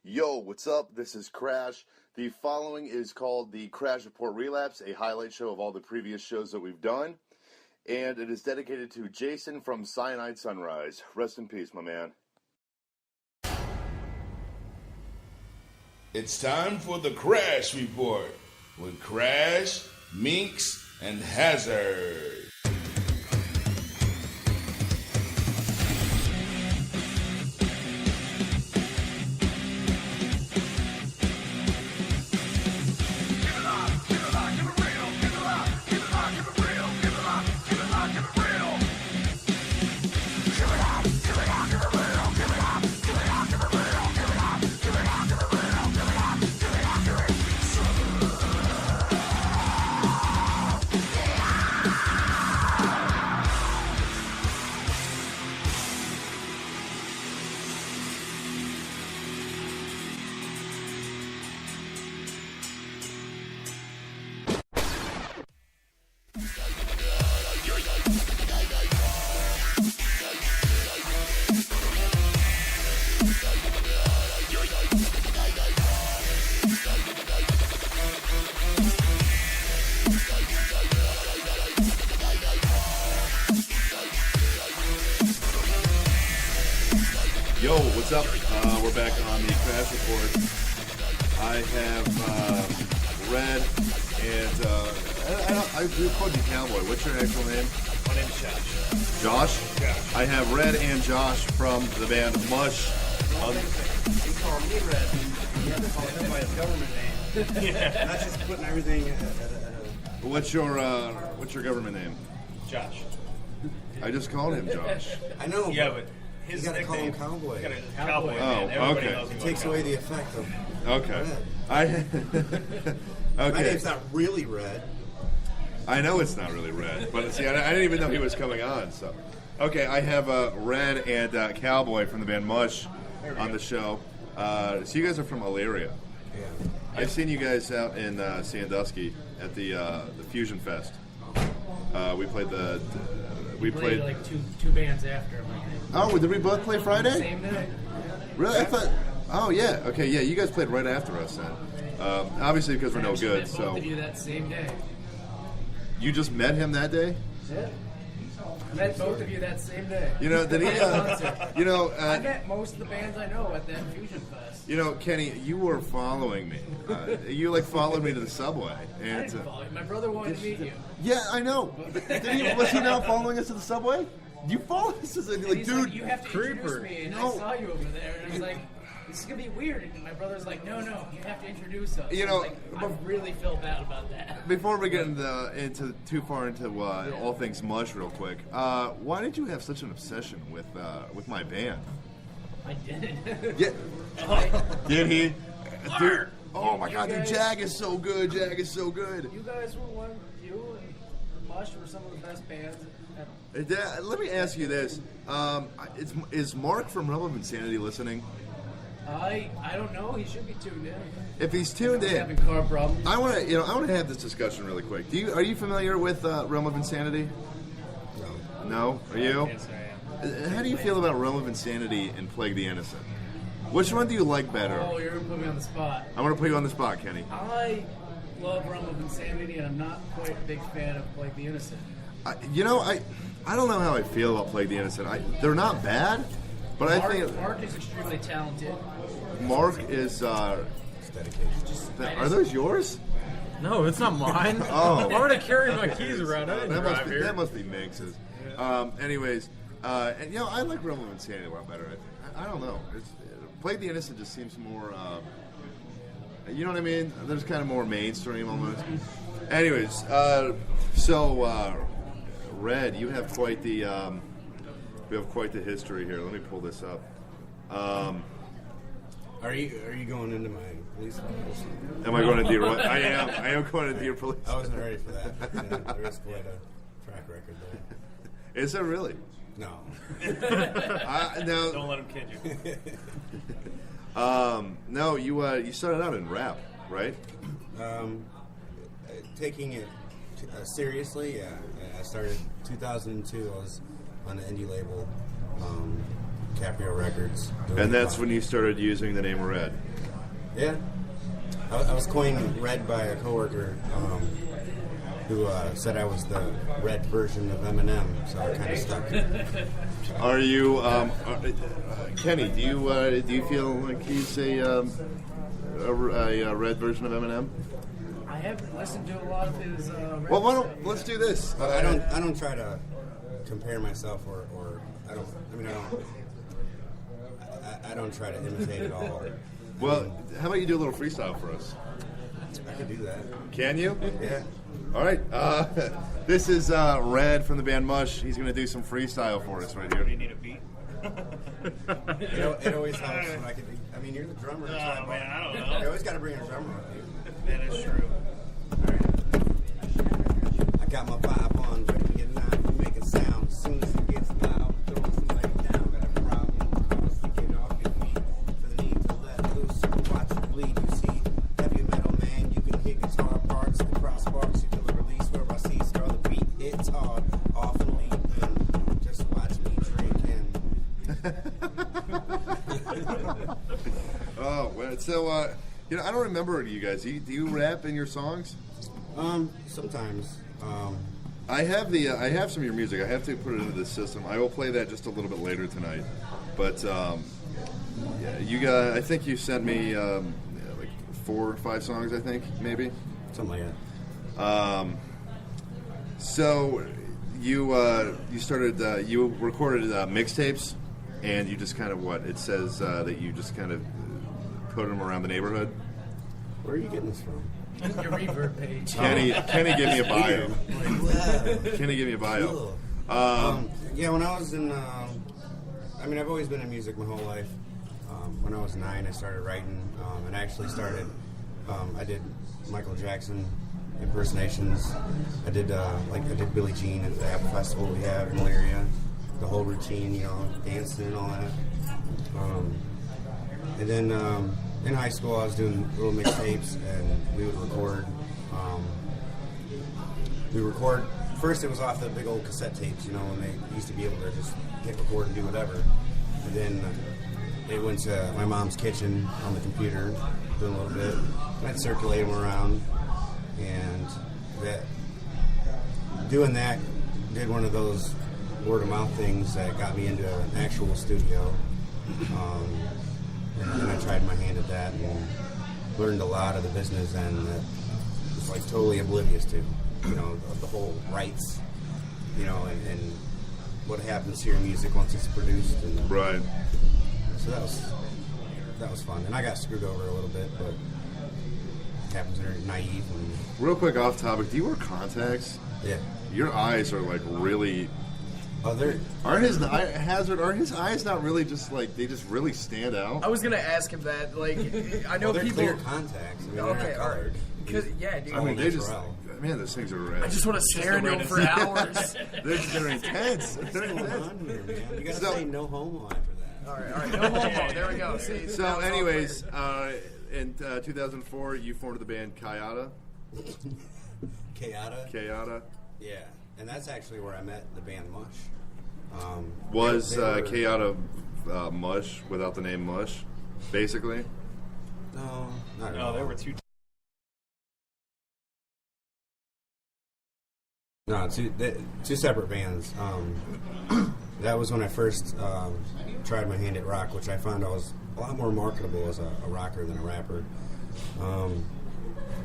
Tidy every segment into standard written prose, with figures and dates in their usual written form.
Yo, what's up? This is Crash. The following is called the Crash Report Relapse, a highlight show of all the previous shows that we've done. And it is dedicated to Jason from Cyanide Sunrise. Rest in peace, my man. It's time for the Crash Report with Crash, Minx, and Hazard. Yo, what's up? We're back on the Crash Report. I have Red and I called you Cowboy. What's your actual name? My name's Josh. Josh? Yeah. I have Red and Josh from the band Mush. You call me Red. You have to call him by his government name. Yeah. Not just putting everything at a... What's your government name? Josh. I just called him Josh. I know. Yeah, but his you gotta call him nickname- Cowboy. You gotta Cowboy. Oh, Man. Everybody okay. knows him It as takes Cowboy. away the effect of Okay. red. My Okay. name's not really Red. I know it's not really Red, but see, I didn't even know he was coming on. So, okay, I have Red and Cowboy from the band Mush on the show. So you guys are from Elyria. Yeah. I've seen you guys out in Sandusky at the Fusion Fest. We played We played like two bands after. Oh, did we both play Friday? Same day. Really? I thought. Oh yeah. Okay. Yeah. You guys played right after us then. Obviously because we're no Actually good. met So both of you that same day. you just met him that day. Yeah. I met both of you that same day. You know, did he? Concert. You know. I met most of the bands I know at that Fusion Fest. You know, Kenny, you were following me. You like followed me to the subway, I and didn't follow you. My brother wanted to meet you. yeah, I know. Was he not following us to the subway? You followed us? Like, And he's dude, like, you have to introduce me. And No. I saw you over there, and I was like, this is gonna be weird. And my brother's like, no, you have to introduce us. You I know, was like, I really feel bad about that. before we get into too far into all things Mush, real quick, why did you have such an obsession with my band? I didn't. Yeah, did he? Dude, Mark! oh my God, dude, guys- Jag is so good. Jag is so good. You guys were you and Mush were some of the best bands ever. Let me ask you this: is Mark from Relapse Insanity listening? I don't know. He should be tuned in. If he's tuned He's in, having car problems. I want to have this discussion really quick. Are you familiar with Realm of Insanity? No. Are you? Yes, I am. How do you feel about Realm of Insanity and Plague the Innocent? Which one do you like better? Oh, you're gonna put me on the spot. I want to put you on the spot, Kenny. I love Realm of Insanity, and I'm not quite a big fan of Plague the Innocent. I don't know how I feel about Plague the Innocent. They're not bad, but I think Mark is extremely talented. Mark is. It's dedication. Are those yours? No, it's not mine. Oh. Why would I carry my keys around? I didn't drive here. That must be Minx's. Anyways, and I like Realm of Insanity a lot better. I think. I don't know. Plague the Innocent just seems more. You know what I mean? There's kind of more mainstream almost. Anyways, Red, you have quite the history here. Let me pull this up. Are you going into my police files? Am I going to Deer? I am. I am going to Deer Police. I wasn't ready for that. Yeah, there is quite a track record there. Is there really? No. No. Don't let him kid you. No. You started out in rap, right? Taking it seriously, yeah. I started 2002. I was on the indie label, Caprio Records. And that's when you started using the name Red. Yeah. I was coined Red by a coworker who said I was the red version of Eminem, so I kind of stuck. Are you, Kenny? Do you feel like he's a red version of Eminem? I haven't listened to a lot of his. Well, let's do this. I don't try to compare myself or I don't try to imitate at all. Well, how about you do a little freestyle for us? I could do that. Can you? Yeah. All right. This is Red from the band Mush. He's going to do some freestyle for us right here. Do you need a beat? It always helps when I can. I mean, you're the drummer. Oh, man, I don't You know. always got to bring a drummer with you. That is true. I got my vibe on, ready to get loud, we make a sound. As soon as it gets loud, throw somebody down. Got a problem, cause to get off your feet. For the need to let loose, watch it bleed. You see, heavy metal man, you can hit guitar parts, the cross sparks, you feel a release where I see star the beat. It's hard, off and lead, and just watch me drink and. Oh, well, so I don't remember you guys. Do you rap in your songs? Sometimes. I have some of your music. I have to put it into the system. I will play that just a little bit later tonight. But yeah, you guys, I think you sent me like 4 or 5 songs. I think maybe Something like that. So you started you recorded mixtapes, and you just kind of it says that you just kind of put them around the neighborhood. Where are you getting this from? Your reverb page. Kenny gave me a bio. Wow. Kenny gave me a bio. Yeah, when I was in, I've always been in music my whole life. When I was 9, I started writing, and I actually started, I did Michael Jackson impersonations. I did Billie Jean at the Apple Festival we have in Elyria. The whole routine, dancing and all that. And then in high school, I was doing little mixtapes, and we would record. First, it was off the big old cassette tapes, when they used to be able to just hit record and do whatever. And then it went to my mom's kitchen on the computer, doing a little bit. And I'd circulate them around, and doing that, did one of those word of mouth things that got me into an actual studio. And I tried my hand at that and learned a lot of the business and was like totally oblivious to, of the whole rights, and what happens to your music once it's produced. And Right. So that was fun. And I got screwed over a little bit, but it happens when you're naive. Real quick off topic, do you wear contacts? Yeah. Your eyes are like really. Oh, Are his eyes not really just like they just really stand out? I was gonna ask him that. Like, I know they're people. clear contacts. They're not colored. Because dude. I mean, they just natural. man, those things are. I just want to stare into them for hours. They're intense. They're What's going intense. on here, man? You gotta So- say no homo after that. All right, no homo. There we go. See. So, now it's all anyways, clear. in 2004, you formed the band Kayada. Kayada? Yeah. And that's actually where I met the band Mush. Was they were- Kayada Mush without the name Mush, basically? No, not at No, all. there were 2. No, two separate bands. That was when I first tried my hand at rock, which I found I was a lot more marketable as a rocker than a rapper.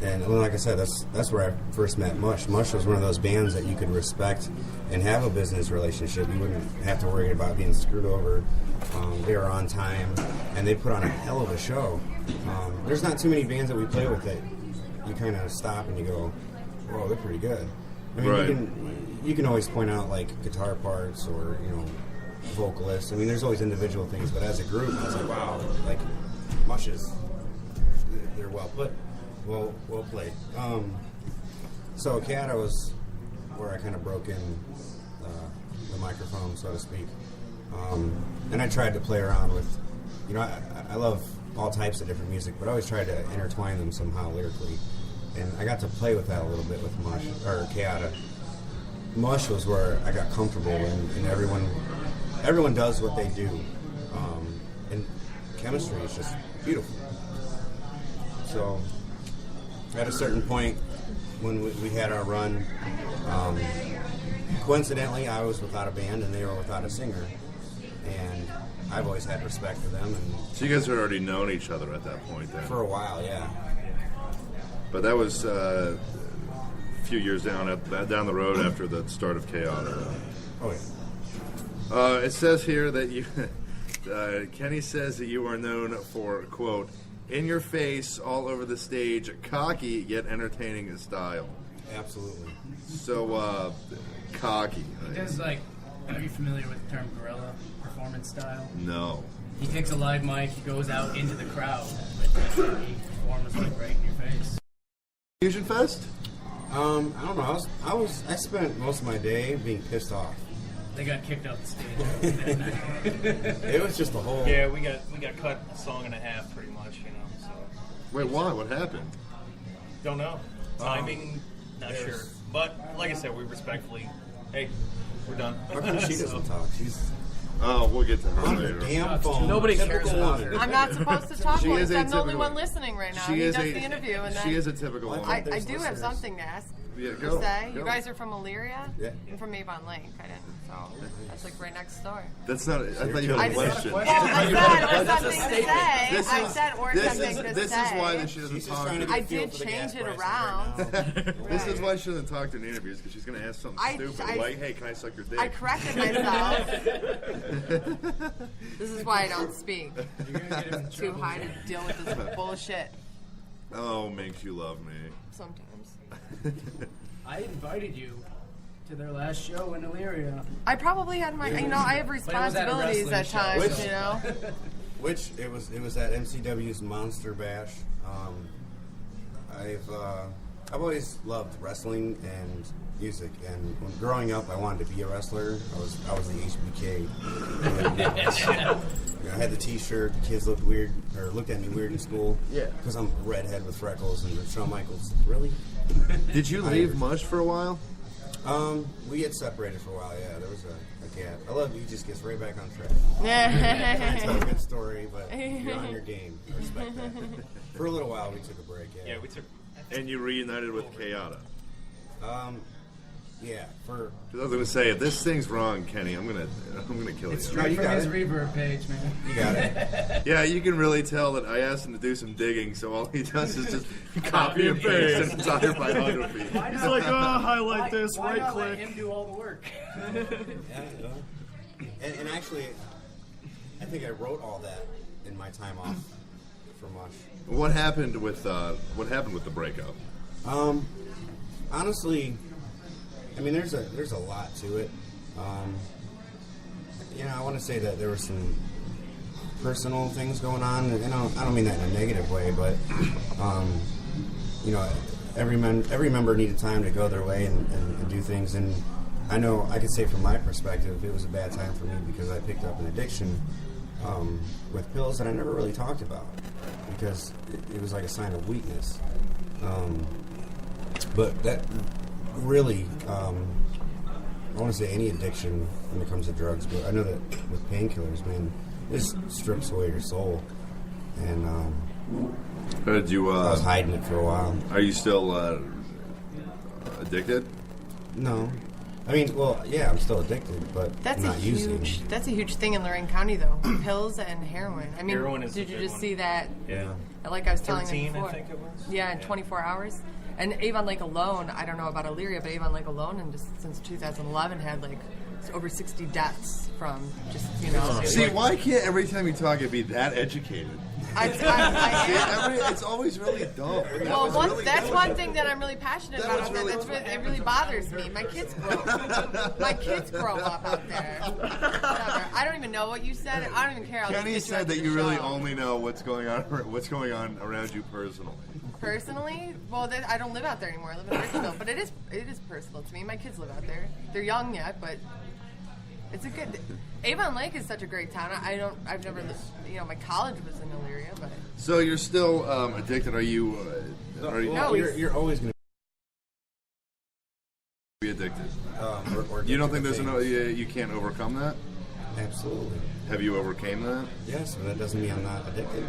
And like I said, that's where I first met Mush. Mush was one of those bands that you could respect and have a business relationship. You wouldn't have to worry about being screwed over. They were on time, and they put on a hell of a show. There's not too many bands that we play with that you kind of stop and you go, whoa, they're pretty good. I mean, Right. you can always point out like guitar parts or vocalists. I mean, there's always individual things, but as a group, I was like, wow, like Mush they're well put, well played. So Kayada was where I kind of broke in the microphone, so to speak, and I tried to play around with, I love all types of different music, but I always tried to intertwine them somehow lyrically. And I got to play with that a little bit with Mush, or Kayada. Mush was where I got comfortable, and everyone does what they do. And chemistry is just beautiful. So at a certain point when we had our run, coincidentally, I was without a band and they were without a singer, and I've always had respect for them. And So you guys had already known each other at that point then? for a while, yeah. But that was a few years down the road after the start of Chaotic. Oh yeah. It says here that you, Kenny says that you are known for, quote, in your face, all over the stage, cocky yet entertaining style. Absolutely. So, cocky. He does, like, are you familiar with the term gorilla performance style? No. He takes a live mic, he goes out into the crowd, and he performs like right in your face. Fusion Fest? I don't know. I spent most of my day being pissed off. They got kicked off the stage that night. It was just a whole. Yeah, we got cut a song and a half, pretty much, you know. So Wait, why? What happened? don't know. Timing, not sure. But like I said, we respectfully, hey, we're done. How come she doesn't talk? She's Oh, we'll get to her on her later. damn phone. Nobody cares Typical about woman. her. I'm not supposed to talk She once. is a I'm the only typical- one listening right now. She He is does a- the interview, and She then is a typical woman. I There's do have listeners. something to ask. Yeah, To go. say. Go. You guys are from Elyria? Yeah. I'm from Avon Lake. I didn't. So that's like right next door. That's not. I thought you I had a just, question. well, I said something to say. This I is- said or This something is to this say. is why that she doesn't She's just talk. trying to To I get a feel did for the change gas it prices around. right now. This is why she doesn't talk in interviews, because she's going to ask something I- stupid I- like, "Hey, can I suck your dick?" I corrected myself. This is why I don't speak. You're gonna get him in Too trouble. high to deal with this bullshit Oh, makes you love me. sometimes. I invited you to their last show in Elyria. I probably had my, I have at a responsibilities wrestling at show, times, so- you know. Which it was at MCW's Monster Bash. I've always loved wrestling and music, and when growing up, I wanted to be a wrestler. I was the HBK. I had the T-shirt. The kids looked weird or looked at me weird in school. Yeah. Because I'm a redhead with freckles and Shawn Michaels. Really? Did you leave Mush for a while? We had separated for a while. Yeah, there was a gap. I love you. Just gets right back on track. It's not a good story, but you're on your game. I respect that. For a little while, we took a break. Yeah. Yeah, we took. And you reunited with Chaotic. Yeah. For 'Cause I was going to say, if this thing's wrong, Kenny, I'm gonna kill you. No, you From got his it. reverb page, man. You got it. Yeah, you can really tell that I asked him to do some digging, so all he does is just copy and paste an entire biography. He's like, oh, highlight this, Why right not let click. him do all the work? Yeah. And actually, I think I wrote all that in my time off for Mush. What happened with the breakup? Honestly, I mean, there's a lot to it. I want to say that there were some personal things going on, and I don't mean that in a negative way, but every member needed time to go their way and do things, and I know I could say from my perspective, it was a bad time for me because I picked up an addiction with pills that I never really talked about because it was like a sign of weakness. But that really, I want to say any addiction when it comes to drugs, but I know that with painkillers, man, this strips away your soul. And Did you? I was hiding it for a while. Are you still addicted? No. I mean, well, yeah, I'm still addicted, but That's not using. That's a huge thing in Lorraine County, though. Pills and heroin. I mean, Heroin is did the you big just one. see that? Yeah. Like I was telling you 13, before. I think it was. Yeah, in 24 hours. And Avon Lake alone, I don't know about Elyria, but Avon Lake alone, and just since 2011, had like over 60 deaths from just See, why can't every time you talk it be that educated? I am. It's always really dumb. Well, that's one thing that I'm really passionate That about. was really- It really bothers me. My kids grow up out there. Whatever. I don't even know what you said. I don't even care. I'll Kenny just get said you that on you the really show. only know what's going on around you personally. Personally, well, I don't live out there anymore. I live in Richville, but it is personal to me. My kids live out there. They're young yet, but it's a good. Avon Lake is such a great town. I've never lived. My college was in Elyria, but So you're still addicted? Are you? Are you No, you're always going to be addicted? or You don't think there's things. you can't overcome that? Absolutely. Have you overcame that? Yes, but that doesn't mean I'm not addicted.